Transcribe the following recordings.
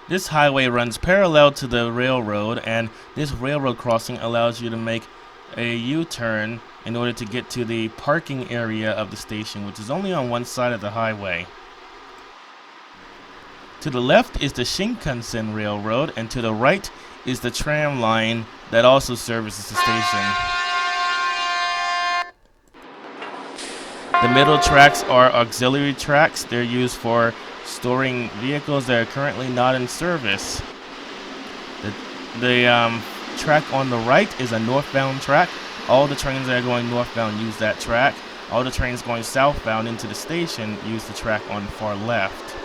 This highway runs parallel to the railroad, and this railroad crossing allows you to make a U-turn in order to get to the parking area of the station, which is only on one side of the highway. To the left is the Shinkansen Railroad, and to the right is the tram line that also services the station. The middle tracks are auxiliary tracks. They're used for storing vehicles that are currently not in service. The track on the right is a northbound track. All the trains that are going northbound use that track. All the trains going southbound into the station use the track on the far left.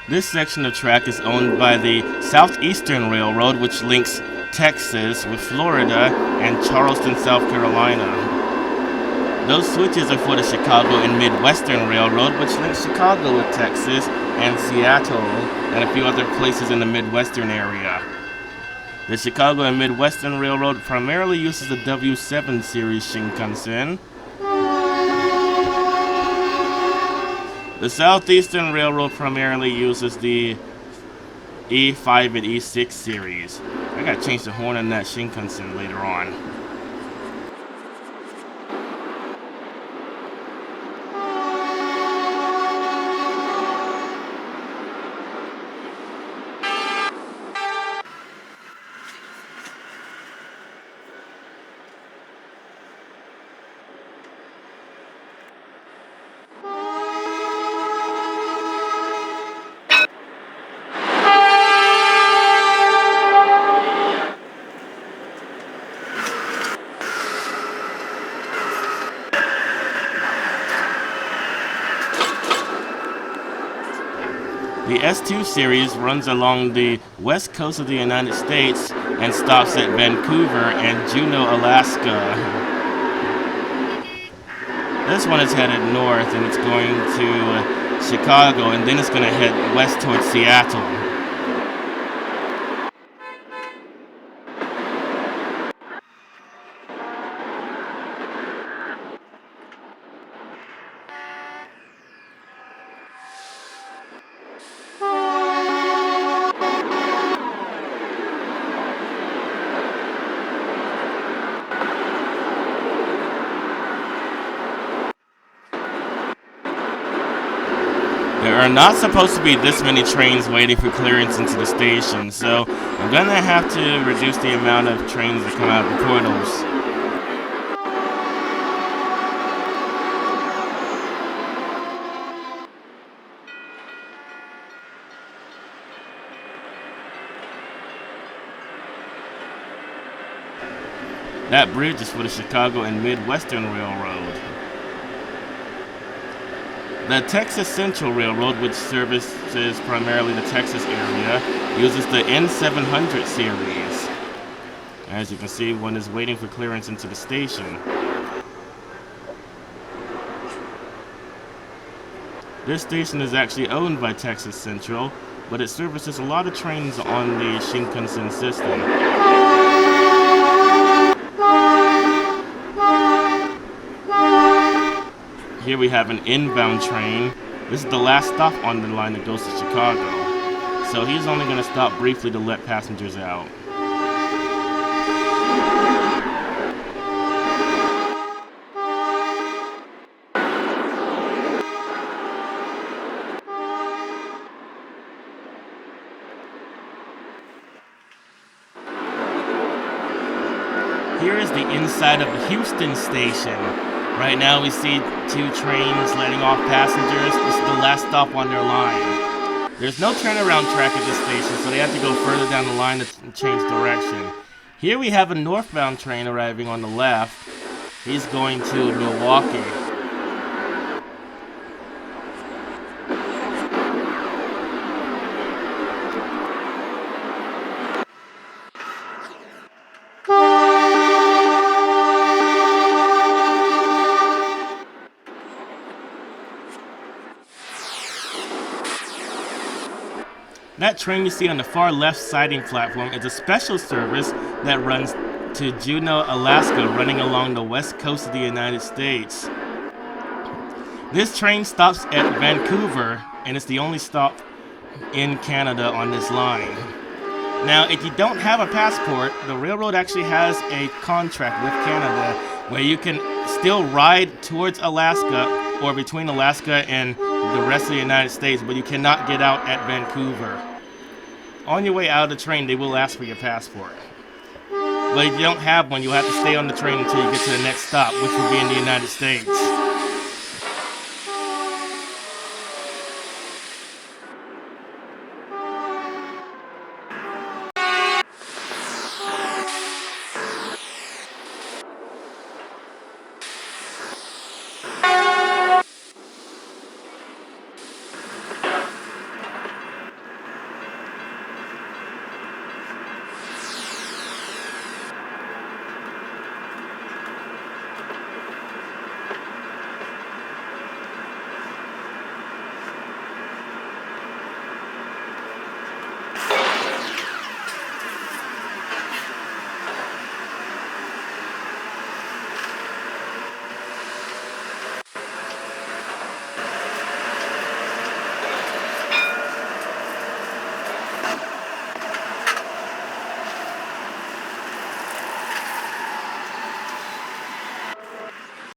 This section of track is owned by the Southeastern Railroad, which links Texas with Florida and Charleston, South Carolina. Those switches are for the Chicago and MidWestern Railroad, which links Chicago with Texas and Seattle and a few other places in the Midwestern area. The Chicago and MidWestern Railroad primarily uses the W7 series Shinkansen. The Southeastern Railroad primarily uses the E5 and E6 series. I gotta change the horn on that Shinkansen later on. The S2 series runs along the west coast of the United States and stops at Vancouver and Juneau, Alaska. This one is headed north and it's going to Chicago, and then it's going to head west towards Seattle. There are not supposed to be this many trains waiting for clearance into the station, so I'm going to have to reduce the amount of trains that come out of the portals. That bridge is for the Chicago and MidWestern Railroad. The Texas Central Railroad, which services primarily the Texas area, uses the N700 series. As you can see, one is waiting for clearance into the station. This station is actually owned by Texas Central, but it services a lot of trains on the Shinkansen system. Here we have an inbound train. This is the last stop on the line that goes to Chicago. So he's only going to stop briefly to let passengers out. Here is the inside of the Houston Station. Right now we see two trains letting off passengers. This is the last stop on their line. There's no turnaround track at this station, so they have to go further down the line to change direction. Here we have a northbound train arriving on the left. He's going to Milwaukee. That train you see on the far left siding platform is a special service that runs to Juneau, Alaska, running along the west coast of the United States. This train stops at Vancouver, and it's the only stop in Canada on this line. Now, if you don't have a passport, the railroad actually has a contract with Canada where you can still ride towards Alaska or between Alaska and the rest of the United States, but you cannot get out at Vancouver. On your way out of the train, they will ask for your passport. But if you don't have one, you'll have to stay on the train until you get to the next stop, which will be in the United States.